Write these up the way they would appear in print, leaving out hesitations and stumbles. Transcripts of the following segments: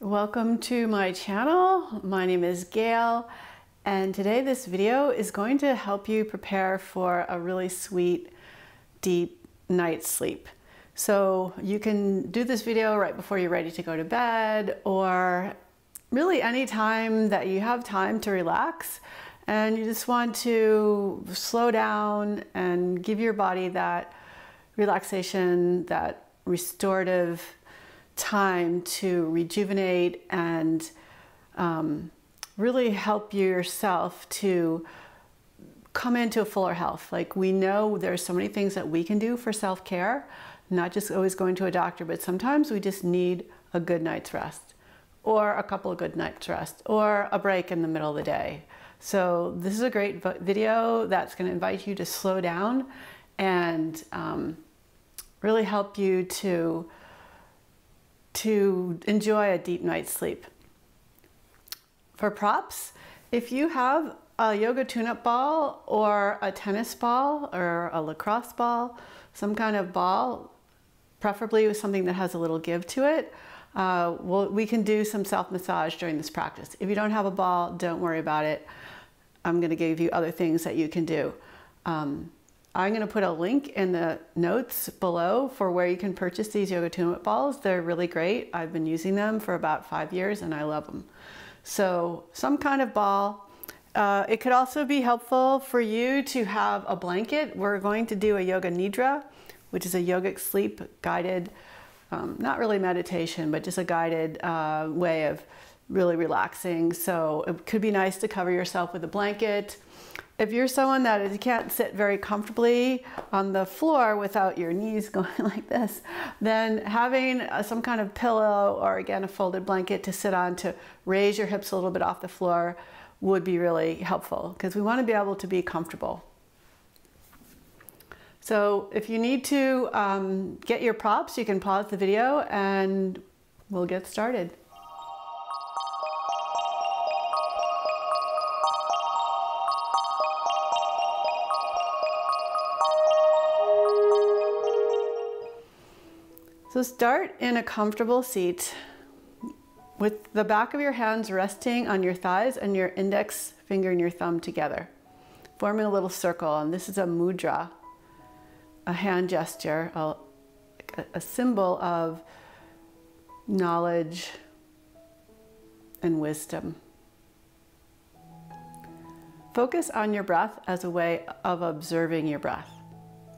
Welcome to my channel. My name is Gayle, and today this video is going to help you prepare for a really sweet, deep night's sleep. So you can do this video right before you're ready to go to bed, or really any time that you have time to relax and you just want to slow down and give your body that relaxation, that restorative time to rejuvenate and really help yourself to come into a fuller health. Like, we know there's so many things that we can do for self-care, not just always going to a doctor, but sometimes we just need a good night's rest or a couple of good nights rest or a break in the middle of the day. So this is a great video that's going to invite you to slow down and really help you to enjoy a deep night's sleep. For props, if you have a yoga tune-up ball or a tennis ball or a lacrosse ball, some kind of ball, preferably with something that has a little give to it, we can do some self-massage during this practice. If you don't have a ball, don't worry about it. I'm going to give you other things that you can do. I'm going to put a link in the notes below for where you can purchase these Yoga Tuneup Balls. They're really great. I've been using them for about 5 years and I love them. So some kind of ball. It could also be helpful for you to have a blanket. We're going to do a Yoga Nidra, which is a yogic sleep guided, not really meditation, but just a guided way of really relaxing. So it could be nice to cover yourself with a blanket. If you're someone that can't sit very comfortably on the floor without your knees going like this, then having some kind of pillow or, again, a folded blanket to sit on to raise your hips a little bit off the floor would be really helpful, because we want to be able to be comfortable. So if you need to get your props, you can pause the video and we'll get started. So start in a comfortable seat with the back of your hands resting on your thighs and your index finger and your thumb together, forming a little circle. And this is a mudra, a hand gesture, a symbol of knowledge and wisdom. Focus on your breath as a way of observing your breath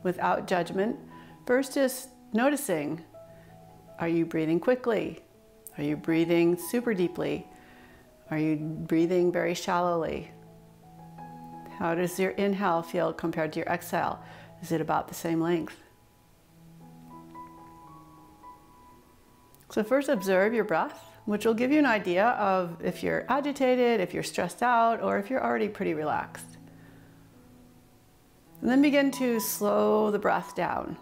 without judgment. First, just noticing. Are you breathing quickly? Are you breathing super deeply? Are you breathing very shallowly? How does your inhale feel compared to your exhale? Is it about the same length? So first, observe your breath, which will give you an idea of if you're agitated, if you're stressed out, or if you're already pretty relaxed. And then begin to slow the breath down.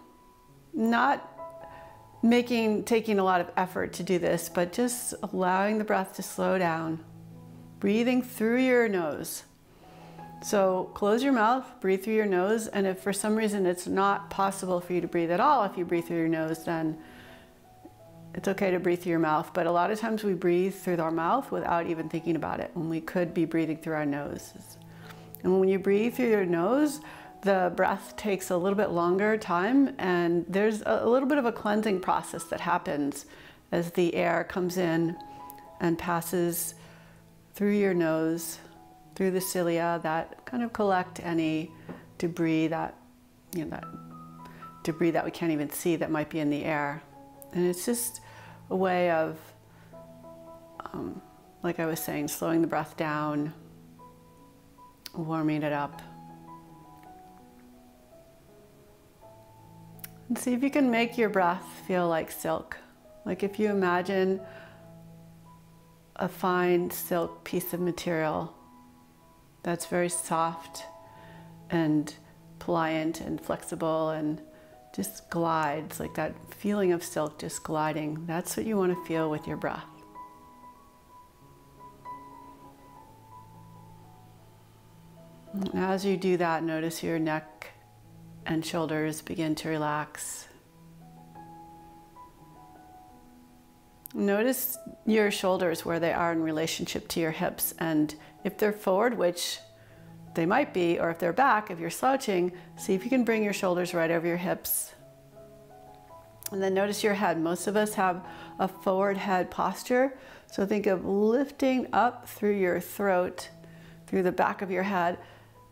Not taking a lot of effort to do this, but just allowing the breath to slow down. Breathing through your nose. So close your mouth, breathe through your nose, and if for some reason it's not possible for you to breathe at all, if you breathe through your nose, then it's okay to breathe through your mouth. But a lot of times we breathe through our mouth without even thinking about it, when we could be breathing through our nose. And when you breathe through your nose, the breath takes a little bit longer time, and there's a little bit of a cleansing process that happens as the air comes in and passes through your nose, through the cilia that kind of collect any debris that, that debris that we can't even see that might be in the air. And it's just a way of, like I was saying, slowing the breath down, warming it up. And see if you can make your breath feel like silk. Like if you imagine a fine silk piece of material that's very soft and pliant and flexible and just glides, like that feeling of silk just gliding. That's what you want to feel with your breath. And as you do that, notice your neck and shoulders begin to relax. Notice your shoulders, where they are in relationship to your hips. And if they're forward, which they might be, or if they're back, if you're slouching, see if you can bring your shoulders right over your hips. And then notice your head. Most of us have a forward head posture. So think of lifting up through your throat, through the back of your head,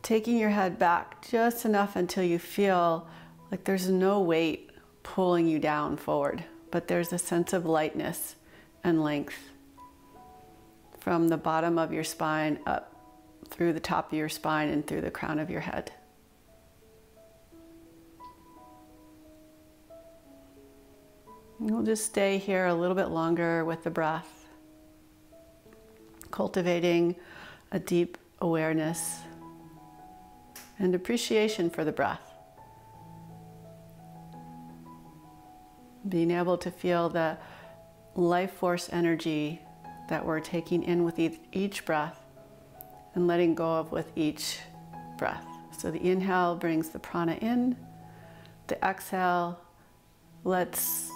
taking your head back just enough until you feel like there's no weight pulling you down forward, but there's a sense of lightness and length from the bottom of your spine up through the top of your spine and through the crown of your head. And we'll just stay here a little bit longer with the breath, cultivating a deep awareness and appreciation for the breath. Being able to feel the life force energy that we're taking in with each breath and letting go of with each breath. So the inhale brings the prana in, the exhale lets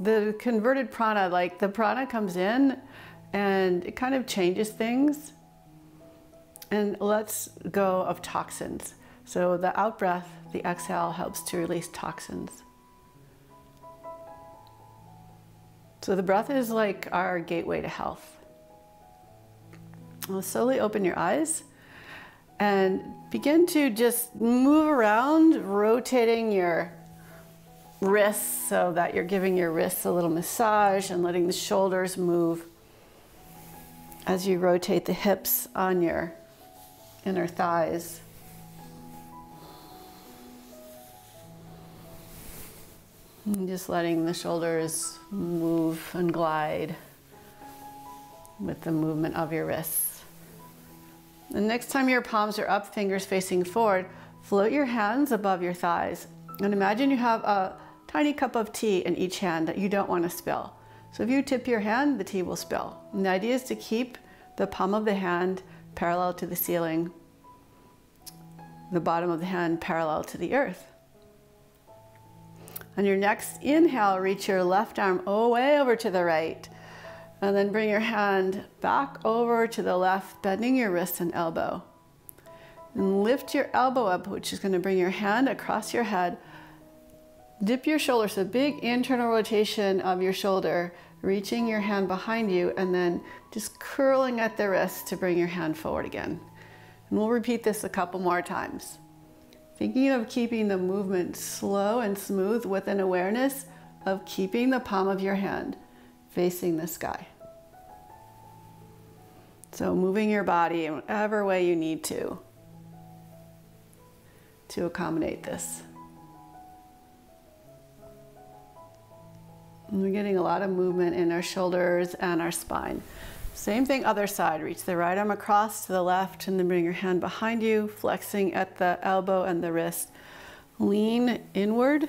the converted prana, like the prana comes in and it kind of changes things and lets go of toxins. So the out breath, the exhale, helps to release toxins. So the breath is like our gateway to health. Well, slowly open your eyes and begin to just move around, rotating your wrists so that you're giving your wrists a little massage and letting the shoulders move as you rotate the hips on your inner thighs. And just letting the shoulders move and glide with the movement of your wrists. The next time your palms are up, fingers facing forward, float your hands above your thighs. And imagine you have a tiny cup of tea in each hand that you don't want to spill. So if you tip your hand, the tea will spill. And the idea is to keep the palm of the hand parallel to the ceiling, the bottom of the hand parallel to the earth. On your next inhale, reach your left arm way over to the right. And then bring your hand back over to the left, bending your wrist and elbow. And lift your elbow up, which is going to bring your hand across your head. Dip your shoulder, so big internal rotation of your shoulder, reaching your hand behind you, and then just curling at the wrist to bring your hand forward again. And we'll repeat this a couple more times. Thinking of keeping the movement slow and smooth with an awareness of keeping the palm of your hand facing the sky. So moving your body in whatever way you need to accommodate this. And we're getting a lot of movement in our shoulders and our spine. Same thing, other side. Reach the right arm across to the left and then bring your hand behind you, flexing at the elbow and the wrist. Lean inward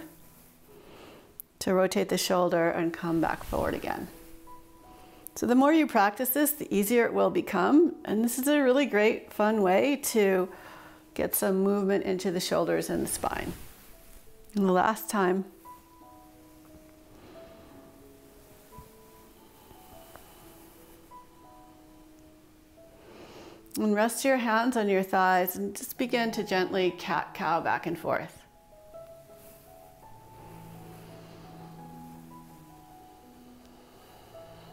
to rotate the shoulder and come back forward again. So the more you practice this, the easier it will become. And this is a really great, fun way to get some movement into the shoulders and the spine. And the last time. And rest your hands on your thighs and just begin to gently cat-cow back and forth.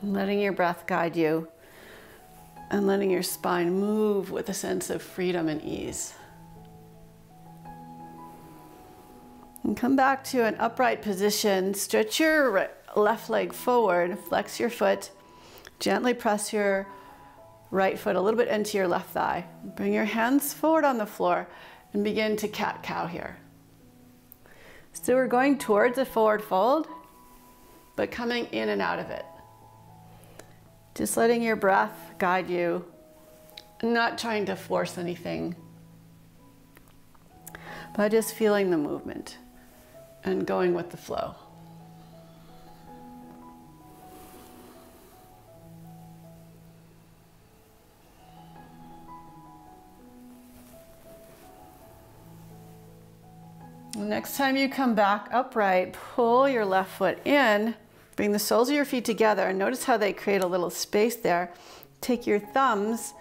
Letting your breath guide you and letting your spine move with a sense of freedom and ease. And come back to an upright position. Stretch your left leg forward, flex your foot, gently press your right foot a little bit into your left thigh. Bring your hands forward on the floor and begin to cat-cow here. So we're going towards a forward fold, but coming in and out of it. Just letting your breath guide you, not trying to force anything, but just feeling the movement and going with the flow. Next time you come back upright, pull your left foot in, Bring the soles of your feet together and notice how they create a little space there. Take your thumbs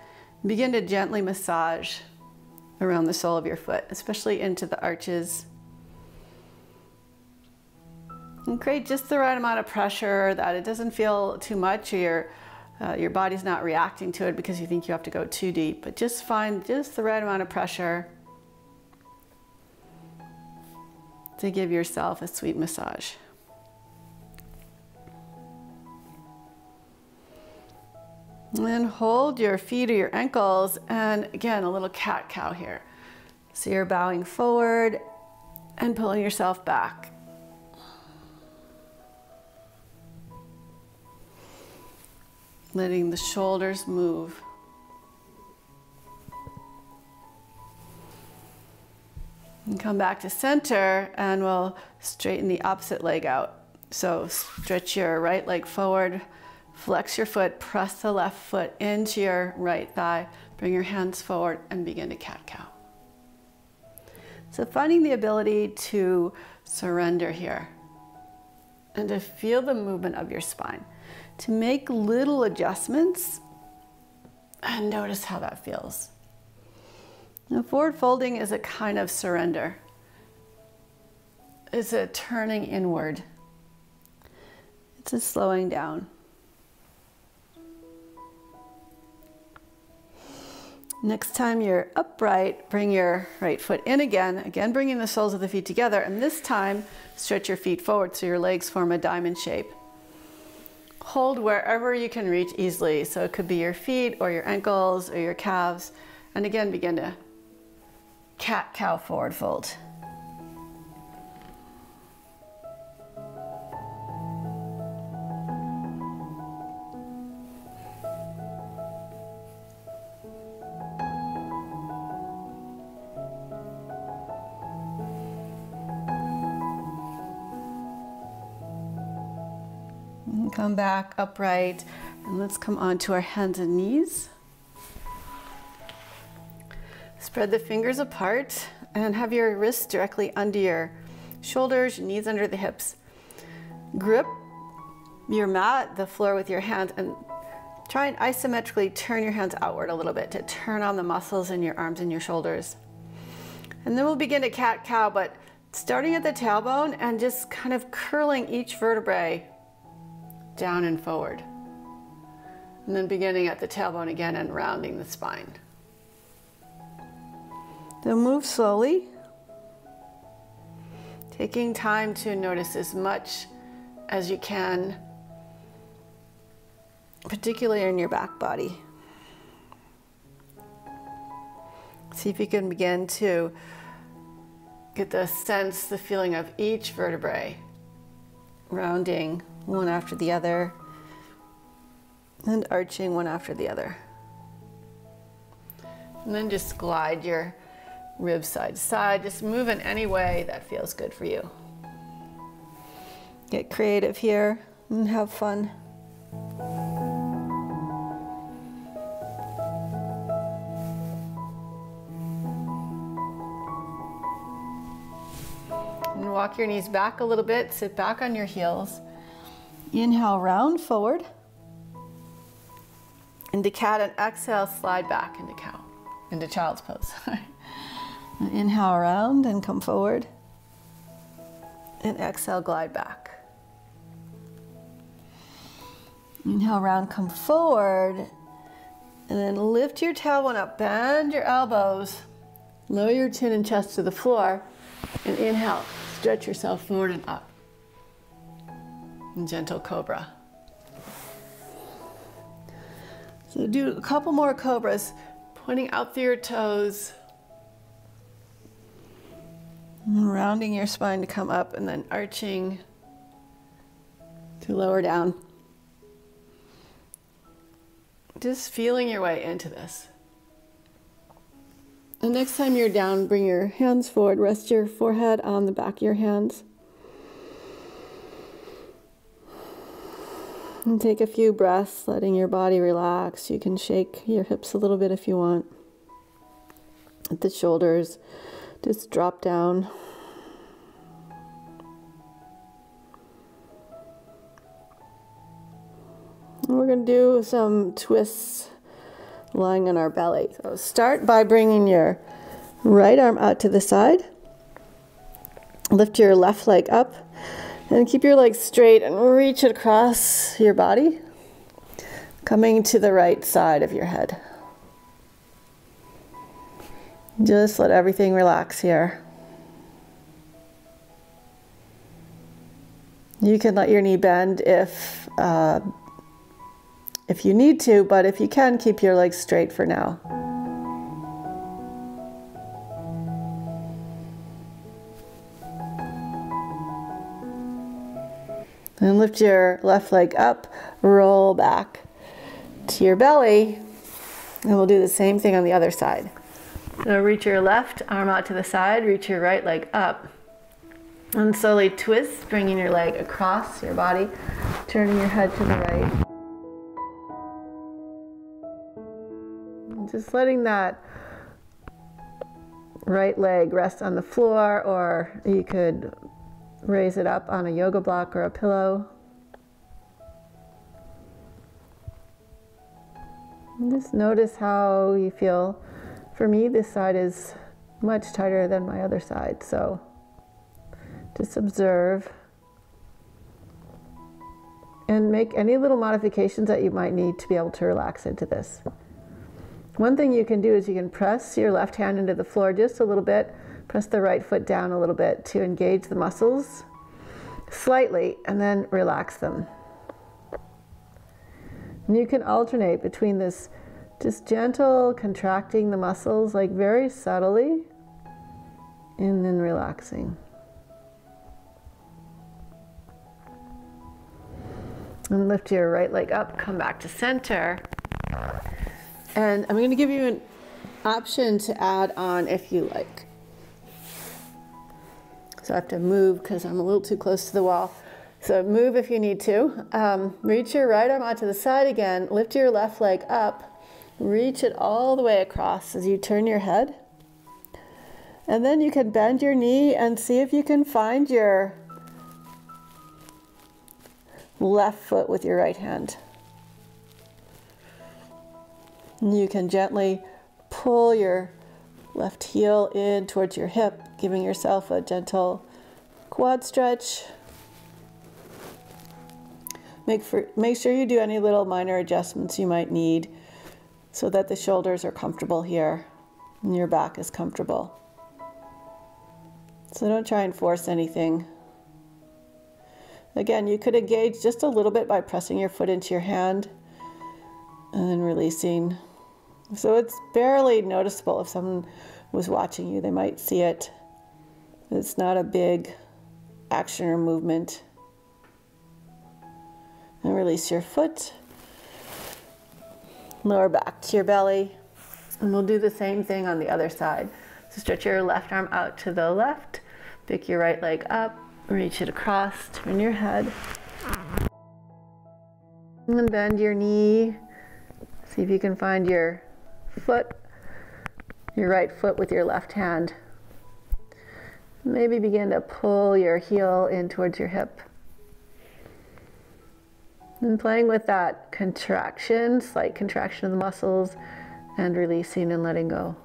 and begin to gently massage around the sole of your foot, especially into the arches. And create just the right amount of pressure that it doesn't feel too much, or your body's not reacting to it because you think you have to go too deep, but just find just the right amount of pressure to give yourself a sweet massage. And then hold your feet or your ankles, and again, a little cat-cow here. So you're bowing forward and pulling yourself back. Letting the shoulders move. And come back to center, and we'll straighten the opposite leg out. So stretch your right leg forward, flex your foot, press the left foot into your right thigh, bring your hands forward and begin to cat-cow. So finding the ability to surrender here and to feel the movement of your spine, to make little adjustments and notice how that feels. Now, forward folding is a kind of surrender. It's a turning inward. It's a slowing down. Next time you're upright, bring your right foot in again bringing the soles of the feet together, and this time stretch your feet forward so your legs form a diamond shape. Hold wherever you can reach easily, so it could be your feet or your ankles or your calves, and again begin to cat-cow forward fold. And come back upright, and let's come onto our hands and knees. Spread the fingers apart and have your wrists directly under your shoulders, your knees under the hips. Grip your mat, the floor, with your hands, and try and isometrically turn your hands outward a little bit to turn on the muscles in your arms and your shoulders. And then we'll begin to cat-cow, but starting at the tailbone and just kind of curling each vertebrae down and forward. And then beginning at the tailbone again and rounding the spine. Then move slowly, taking time to notice as much as you can, particularly in your back body. See if you can begin to get the sense, the feeling of each vertebrae rounding one after the other and arching one after the other. And then just glide your ribs side to side. Just move in any way that feels good for you. Get creative here and have fun. And walk your knees back a little bit. Sit back on your heels. Inhale, round forward into cat, and exhale, slide back into cow, into child's pose. Inhale around and come forward, and exhale, glide back. Inhale around, come forward, and then lift your tailbone up, bend your elbows, lower your chin and chest to the floor, and inhale, stretch yourself forward and up. And gentle cobra. So do a couple more cobras, pointing out through your toes, and rounding your spine to come up, and then arching to lower down. Just feeling your way into this. The next time you're down, bring your hands forward, rest your forehead on the back of your hands. And take a few breaths, letting your body relax. You can shake your hips a little bit if you want. Let the shoulders just drop down. And we're going to do some twists lying on our belly. So start by bringing your right arm out to the side. Lift your left leg up and keep your legs straight and reach it across your body, coming to the right side of your head. Just let everything relax here. You can let your knee bend if you need to, but if you can, keep your legs straight for now. And lift your left leg up, roll back to your belly, and we'll do the same thing on the other side. So reach your left arm out to the side, reach your right leg up, and slowly twist, bringing your leg across your body, turning your head to the right. And just letting that right leg rest on the floor, or you could raise it up on a yoga block or a pillow. And just notice how you feel. For me, this side is much tighter than my other side, so just observe and make any little modifications that you might need to be able to relax into this. One thing you can do is you can press your left hand into the floor just a little bit. Press the right foot down a little bit to engage the muscles slightly and then relax them. And you can alternate between this just gentle contracting the muscles, like very subtly, and then relaxing. And lift your right leg up, come back to center. And I'm going to give you an option to add on if you like. So I have to move because I'm a little too close to the wall. So move if you need to. Reach your right arm out to the side again. Lift your left leg up. Reach it all the way across as you turn your head. And then you can bend your knee and see if you can find your left foot with your right hand. And you can gently pull your left heel in towards your hip, giving yourself a gentle quad stretch. Make sure you do any little minor adjustments you might need so that the shoulders are comfortable here and your back is comfortable. So don't try and force anything. Again, you could engage just a little bit by pressing your foot into your hand and then releasing. So it's barely noticeable. If someone was watching you, they might see it. It's not a big action or movement. And release your foot. Lower back to your belly. And we'll do the same thing on the other side. So stretch your left arm out to the left. Pick your right leg up. Reach it across. Turn your head. And then bend your knee. See if you can find your foot, your right foot with your left hand. Maybe begin to pull your heel in towards your hip. And playing with that contraction, slight contraction of the muscles, and releasing and letting go.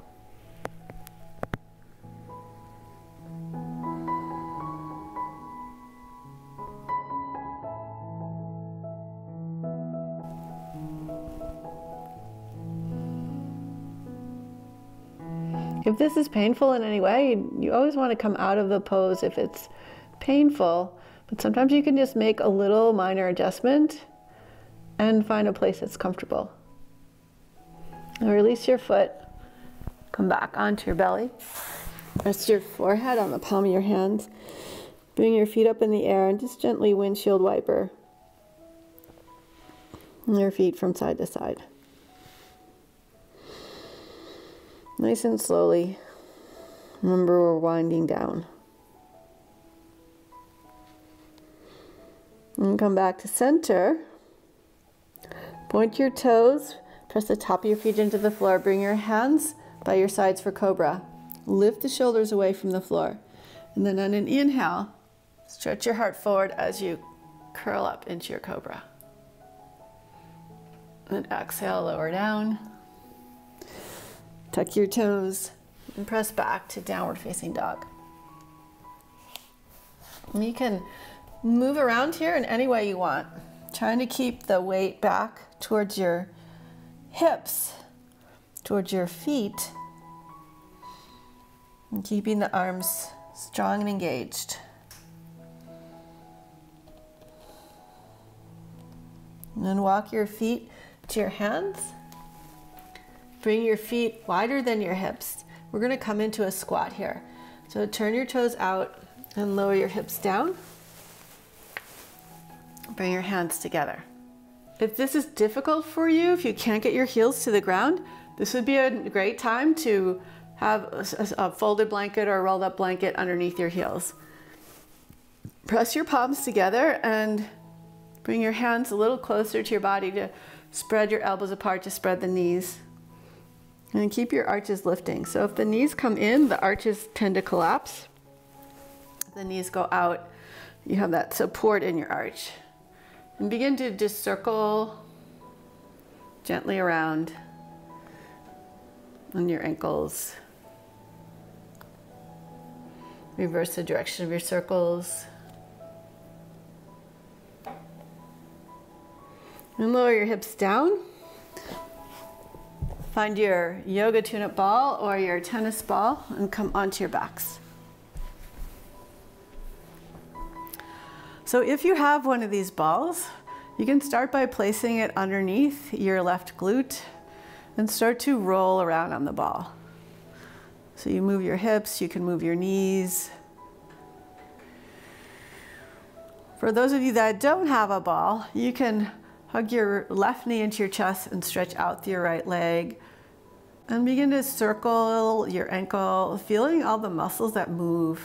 If this is painful in any way, you always want to come out of the pose if it's painful, but sometimes you can just make a little minor adjustment and find a place that's comfortable. And release your foot, come back onto your belly, rest your forehead on the palm of your hands, bring your feet up in the air and just gently windshield wiper your feet from side to side. Nice and slowly. Remember, we're winding down. And come back to center. Point your toes. Press the top of your feet into the floor. Bring your hands by your sides for cobra. Lift the shoulders away from the floor. And then on an inhale, stretch your heart forward as you curl up into your cobra. And exhale, lower down. Tuck your toes and press back to downward facing dog. And you can move around here in any way you want, trying to keep the weight back towards your hips, towards your feet, and keeping the arms strong and engaged. And then walk your feet to your hands. Bring your feet wider than your hips. We're going to come into a squat here. So turn your toes out and lower your hips down. Bring your hands together. If this is difficult for you, if you can't get your heels to the ground, this would be a great time to have a folded blanket or a rolled up blanket underneath your heels. Press your palms together and bring your hands a little closer to your body to spread your elbows apart, to spread the knees. And keep your arches lifting. So if the knees come in, the arches tend to collapse. If the knees go out, you have that support in your arch. And begin to just circle gently around on your ankles. Reverse the direction of your circles. And lower your hips down. Find your Yoga Tuneup ball or your tennis ball and come onto your backs. So if you have one of these balls, you can start by placing it underneath your left glute and start to roll around on the ball. So you move your hips, you can move your knees. For those of you that don't have a ball, you can hug your left knee into your chest and stretch out your right leg. And begin to circle your ankle, feeling all the muscles that move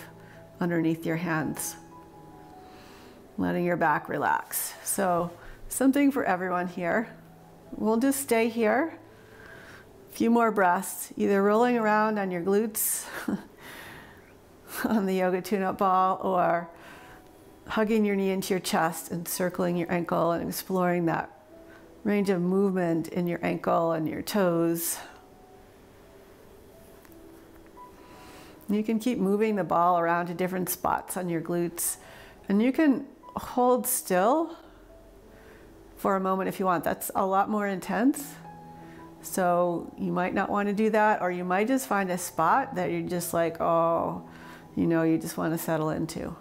underneath your hands. Letting your back relax. So something for everyone here. We'll just stay here. A few more breaths, either rolling around on your glutes on the Yoga Tuneup ball, or hugging your knee into your chest and circling your ankle and exploring that range of movement in your ankle and your toes. You can keep moving the ball around to different spots on your glutes, and you can hold still for a moment if you want. That's a lot more intense. So you might not want to do that, or you might just find a spot that you're just like, oh, you know, you just want to settle into.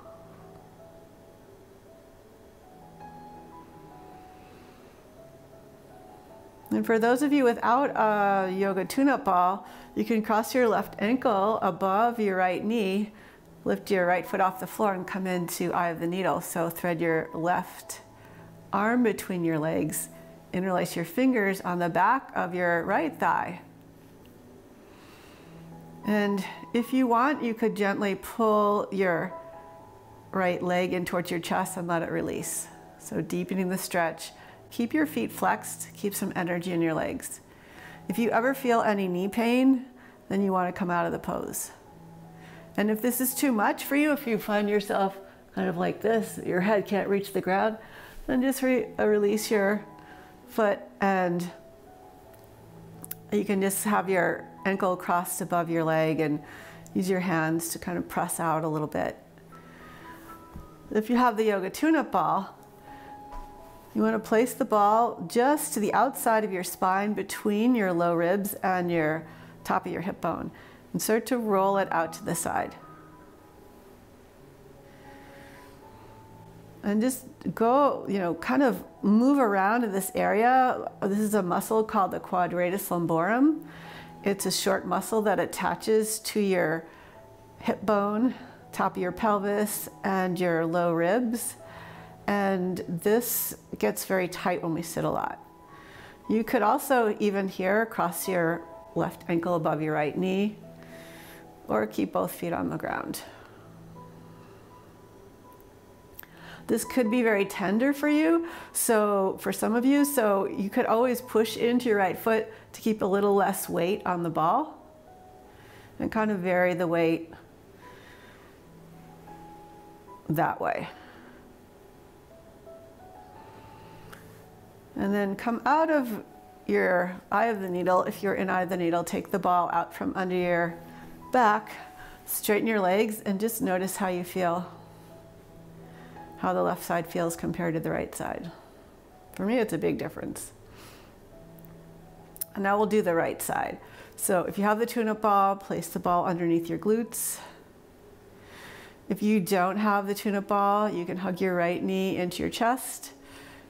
And for those of you without a Yoga Tuneup ball, you can cross your left ankle above your right knee, lift your right foot off the floor and come into eye of the needle. So thread your left arm between your legs, interlace your fingers on the back of your right thigh. And if you want, you could gently pull your right leg in towards your chest and let it release. So deepening the stretch. Keep your feet flexed, keep some energy in your legs. If you ever feel any knee pain, then you want to come out of the pose. And if this is too much for you, if you find yourself kind of like this, your head can't reach the ground, then just release your foot, and you can just have your ankle crossed above your leg and use your hands to kind of press out a little bit. If you have the Yoga Tuneup ball, you want to place the ball just to the outside of your spine, between your low ribs and your top of your hip bone, and start to roll it out to the side. And just go, kind of move around in this area. This is a muscle called the quadratus lumborum. It's a short muscle that attaches to your hip bone, top of your pelvis, and your low ribs. And this gets very tight when we sit a lot. You could also, even here, cross your left ankle above your right knee, or keep both feet on the ground. This could be very tender for you, so for some of you, so you could always push into your right foot to keep a little less weight on the ball, and kind of vary the weight that way. And then come out of your eye of the needle. If you're in eye of the needle, take the ball out from under your back, straighten your legs, and just notice how you feel, how the left side feels compared to the right side. For me, it's a big difference. And now we'll do the right side. So if you have the tune-up ball, place the ball underneath your glutes. If you don't have the tune-up ball, you can hug your right knee into your chest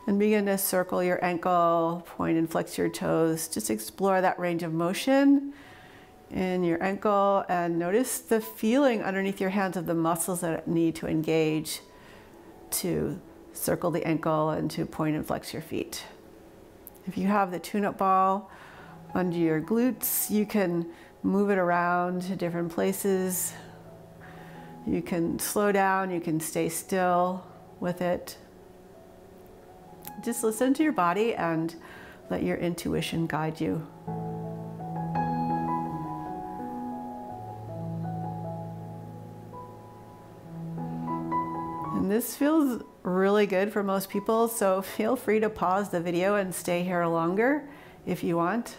and begin to circle your ankle, point and flex your toes. Just explore that range of motion in your ankle and notice the feeling underneath your hands of the muscles that need to engage to circle the ankle and to point and flex your feet. If you have the tune-up ball under your glutes, you can move it around to different places. You can slow down, you can stay still with it. Just listen to your body and let your intuition guide you. And this feels really good for most people, so feel free to pause the video and stay here longer if you want.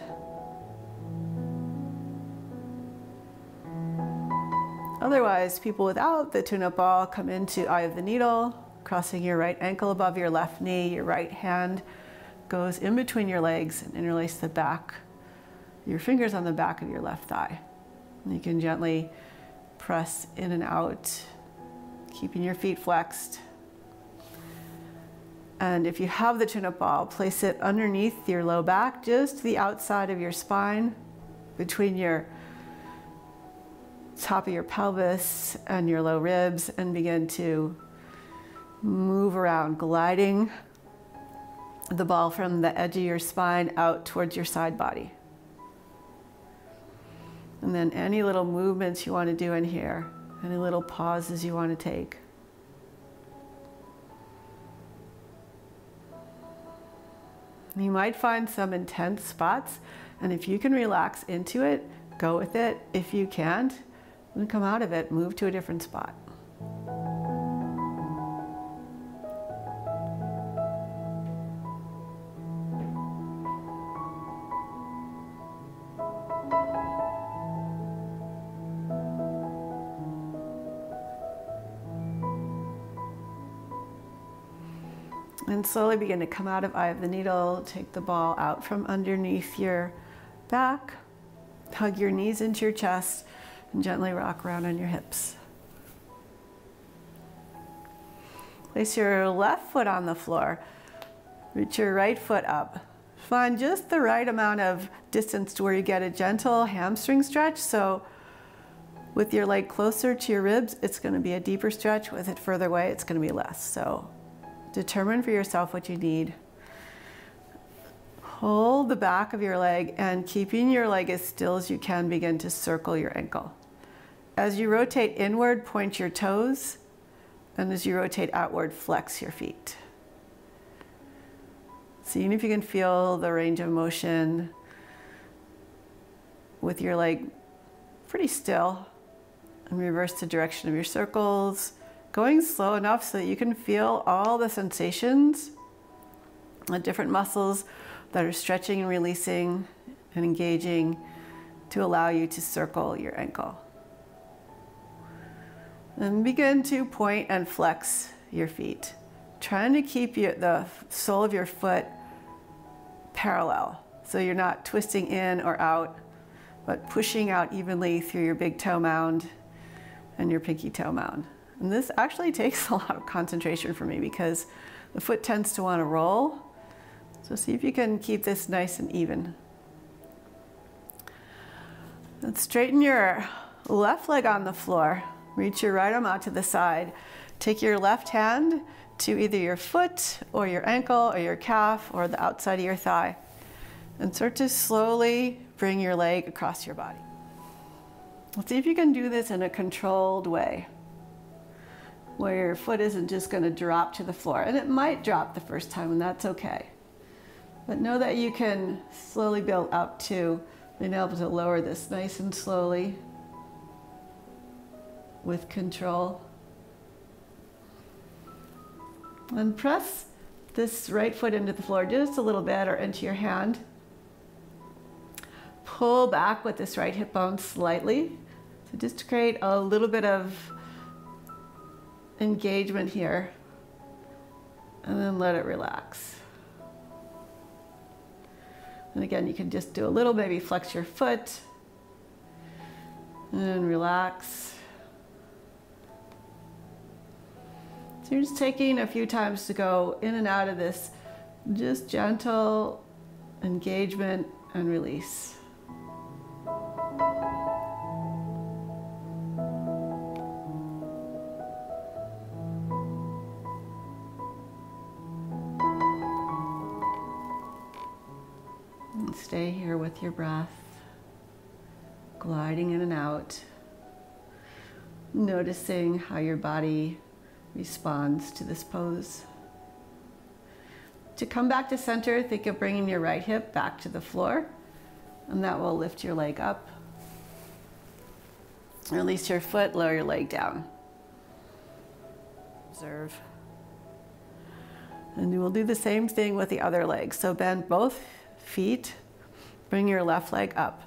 Otherwise, people without the tune-up ball come into eye of the needle, crossing your right ankle above your left knee. Your right hand goes in between your legs and interlace the back, your fingers on the back of your left thigh. And you can gently press in and out, keeping your feet flexed. And if you have the tune-up ball, place it underneath your low back, just to the outside of your spine, between your top of your pelvis and your low ribs, and begin to move around, gliding the ball from the edge of your spine out towards your side body. And then any little movements you want to do in here, any little pauses you want to take. You might find some intense spots, and if you can relax into it, go with it. If you can't, then come out of it, move to a different spot. And slowly begin to come out of eye of the needle, take the ball out from underneath your back, hug your knees into your chest, and gently rock around on your hips. Place your left foot on the floor, reach your right foot up. Find just the right amount of distance to where you get a gentle hamstring stretch. So with your leg closer to your ribs, it's going to be a deeper stretch. With it further away, it's going to be less. So determine for yourself what you need. Hold the back of your leg, and keeping your leg as still as you can, begin to circle your ankle. As you rotate inward, point your toes, and as you rotate outward, flex your feet. Seeing if you can feel the range of motion with your leg pretty still, and reverse the direction of your circles, going slow enough so that you can feel all the sensations, the different muscles that are stretching and releasing and engaging to allow you to circle your ankle. And begin to point and flex your feet, trying to keep the sole of your foot parallel, so you're not twisting in or out, but pushing out evenly through your big toe mound and your pinky toe mound. And this actually takes a lot of concentration for me because the foot tends to want to roll. So see if you can keep this nice and even. And straighten your left leg on the floor. Reach your right arm out to the side. Take your left hand to either your foot or your ankle or your calf or the outside of your thigh. And start to slowly bring your leg across your body. Let's see if you can do this in a controlled way, where your foot isn't just going to drop to the floor. And it might drop the first time, and that's okay. But know that you can slowly build up to being able to lower this nice and slowly with control. And press this right foot into the floor just a little bit or into your hand. Pull back with this right hip bone slightly. So just to create a little bit of engagement here. And then let it relax. And again, you can just do a little, maybe flex your foot and relax. So you're just taking a few times to go in and out of this just gentle engagement and release. And stay here with your breath, gliding in and out, noticing how your body responds to this pose. To come back to center, think of bringing your right hip back to the floor, and that will lift your leg up. Release your foot, lower your leg down. Observe. And we'll do the same thing with the other leg. So bend both feet, bring your left leg up.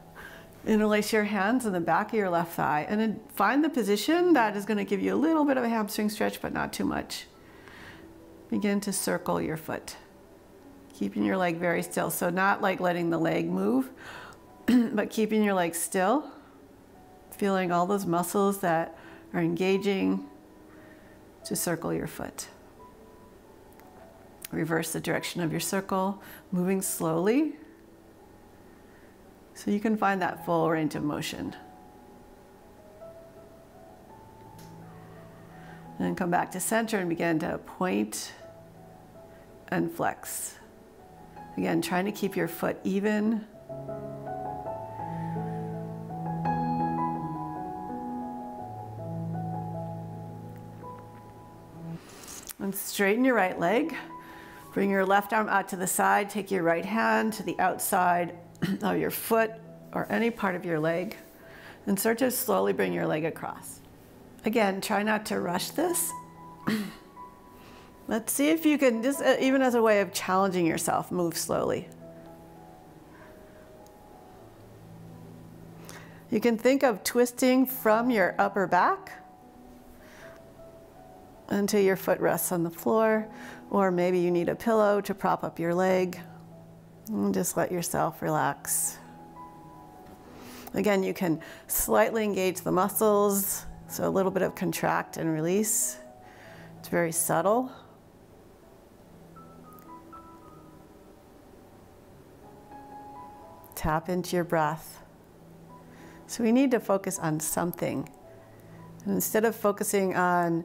Interlace your hands in the back of your left thigh and then find the position that is going to give you a little bit of a hamstring stretch, but not too much. Begin to circle your foot, keeping your leg very still. So not like letting the leg move, but keeping your leg still, feeling all those muscles that are engaging to circle your foot. Reverse the direction of your circle, moving slowly, so you can find that full range of motion. And then come back to center and begin to point and flex. Again, trying to keep your foot even. And straighten your right leg. Bring your left arm out to the side. Take your right hand to the outside of your foot or any part of your leg and start to slowly bring your leg across. Again, try not to rush this. Let's see if you can, just even as a way of challenging yourself, move slowly. You can think of twisting from your upper back until your foot rests on the floor, or maybe you need a pillow to prop up your leg. And just let yourself relax. Again, you can slightly engage the muscles, so a little bit of contract and release. It's very subtle. Tap into your breath. So we need to focus on something. And instead of focusing on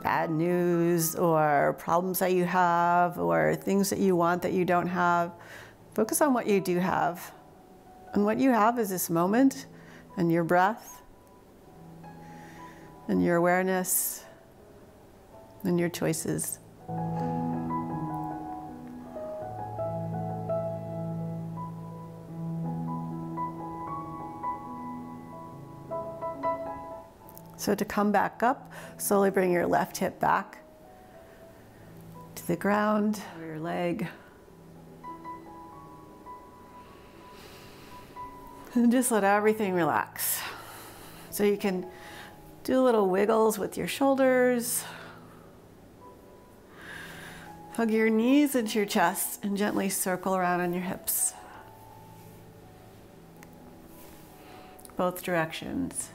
bad news or problems that you have or things that you want that you don't have, focus on what you do have. And what you have is this moment and your breath and your awareness and your choices. So to come back up, slowly bring your left hip back to the ground, or your leg. And just let everything relax. So you can do little wiggles with your shoulders. Hug your knees into your chest and gently circle around on your hips. Both directions.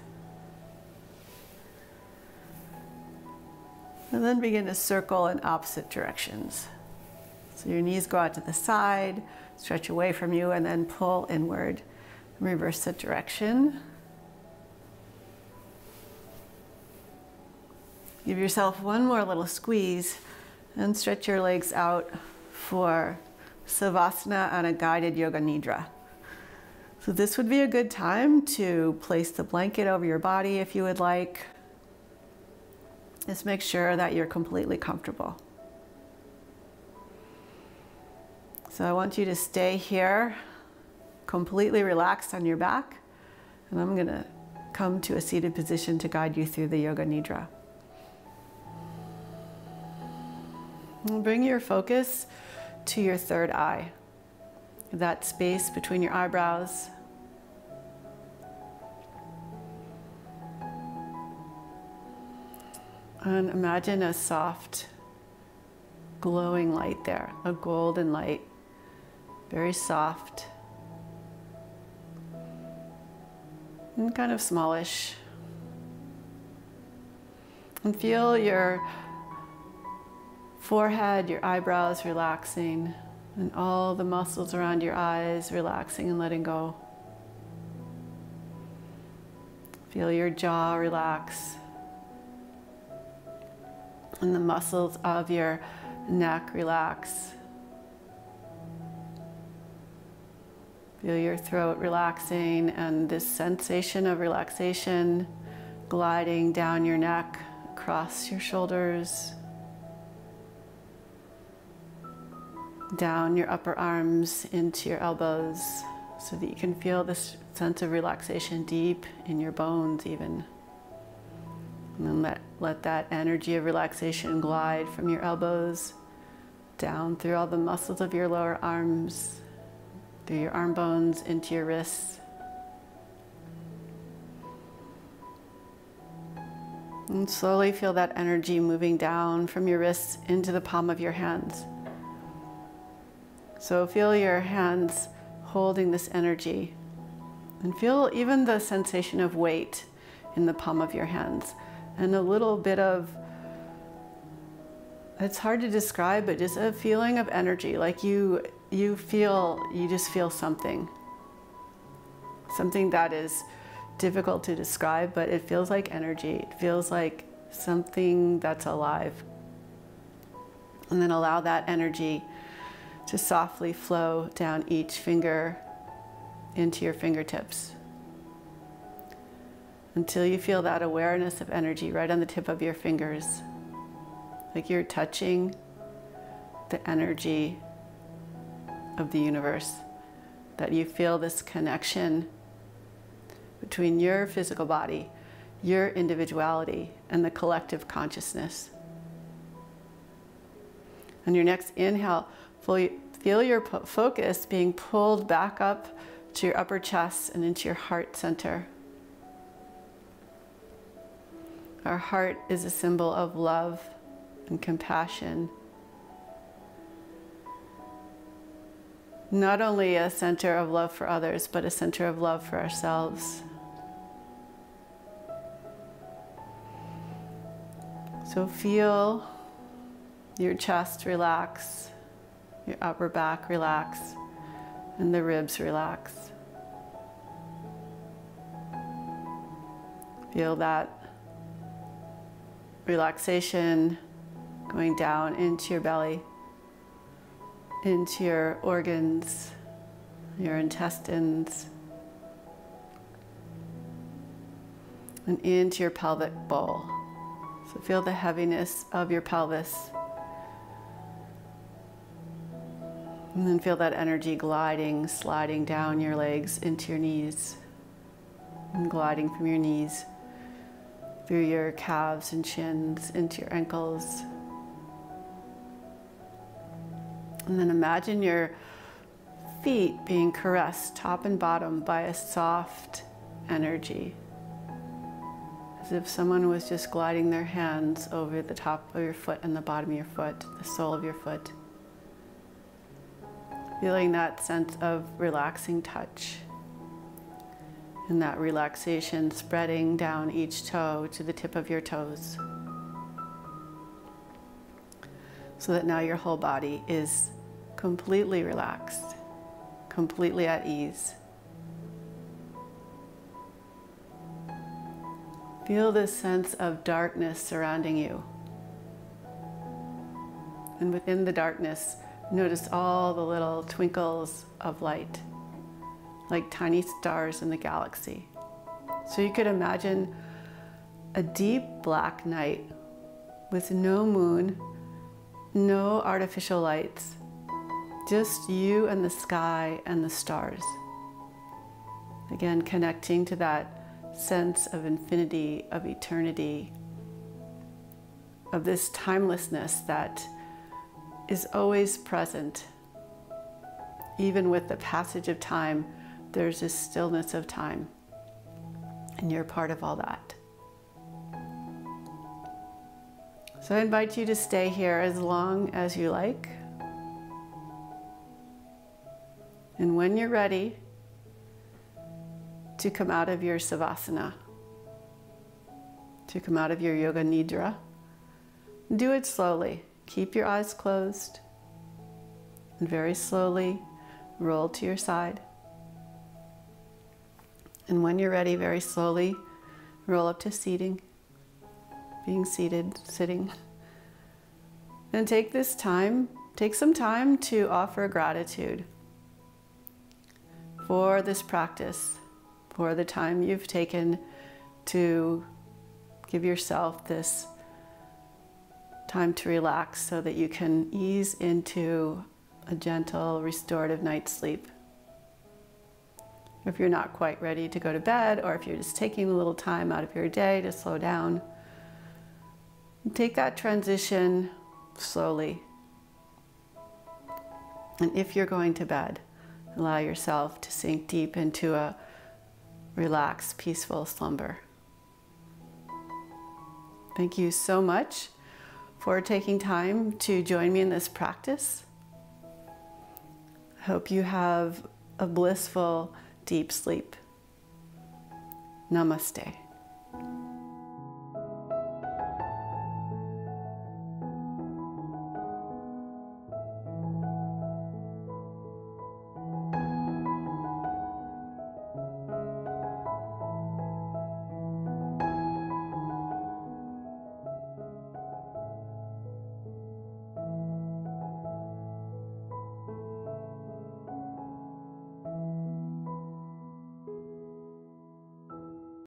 And then begin to circle in opposite directions. So your knees go out to the side, stretch away from you, and then pull inward. Reverse the direction. Give yourself one more little squeeze and stretch your legs out for Savasana and a guided Yoga Nidra. So this would be a good time to place the blanket over your body if you would like. Just make sure that you're completely comfortable. So I want you to stay here, completely relaxed on your back, and I'm going to come to a seated position to guide you through the Yoga Nidra. And bring your focus to your third eye, that space between your eyebrows. And imagine a soft, glowing light there, a golden light, very soft and kind of smallish. And feel your forehead, your eyebrows relaxing, and all the muscles around your eyes relaxing and letting go. Feel your jaw relax, and the muscles of your neck relax. Feel your throat relaxing, and this sensation of relaxation gliding down your neck, across your shoulders, down your upper arms into your elbows, so that you can feel this sense of relaxation deep in your bones even. And then let that energy of relaxation glide from your elbows down through all the muscles of your lower arms, through your arm bones into your wrists. And slowly feel that energy moving down from your wrists into the palm of your hands. So feel your hands holding this energy, and feel even the sensation of weight in the palm of your hands, and a little bit of, it's hard to describe, but just a feeling of energy, like you just feel something that is difficult to describe, but it feels like energy. It feels like something that's alive. And then allow that energy to softly flow down each finger into your fingertips, until you feel that awareness of energy right on the tip of your fingers, like you're touching the energy of the universe, that you feel this connection between your physical body, your individuality, and the collective consciousness. On your next inhale, feel your focus being pulled back up to your upper chest and into your heart center. Our heart is a symbol of love and compassion. Not only a center of love for others, but a center of love for ourselves. So feel your chest relax, your upper back relax, and the ribs relax. Feel that relaxation going down into your belly, into your organs, your intestines, and into your pelvic bowl. So feel the heaviness of your pelvis. And then feel that energy gliding, sliding down your legs into your knees, and gliding from your knees through your calves and shins into your ankles. And then imagine your feet being caressed top and bottom by a soft energy, as if someone was just gliding their hands over the top of your foot and the bottom of your foot, the sole of your foot. Feeling that sense of relaxing touch, and that relaxation spreading down each toe to the tip of your toes, so that now your whole body is completely relaxed, completely at ease. Feel this sense of darkness surrounding you. And within the darkness, notice all the little twinkles of light, like tiny stars in the galaxy. So you could imagine a deep black night with no moon, no artificial lights, just you and the sky and the stars. Again, connecting to that sense of infinity, of eternity, of this timelessness that is always present. Even with the passage of time, there's this stillness of time, and you're part of all that. So I invite you to stay here as long as you like. And when you're ready to come out of your savasana, to come out of your yoga nidra, do it slowly. Keep your eyes closed and very slowly roll to your side. And when you're ready, very slowly roll up to seating, being seated, sitting. And take some time to offer gratitude for this practice, for the time you've taken to give yourself this time to relax so that you can ease into a gentle, restorative night's sleep. If you're not quite ready to go to bed, or if you're just taking a little time out of your day to slow down, take that transition slowly. And if you're going to bed, allow yourself to sink deep into a relaxed, peaceful slumber. Thank you so much for taking time to join me in this practice. I hope you have a blissful, deep sleep. Namaste.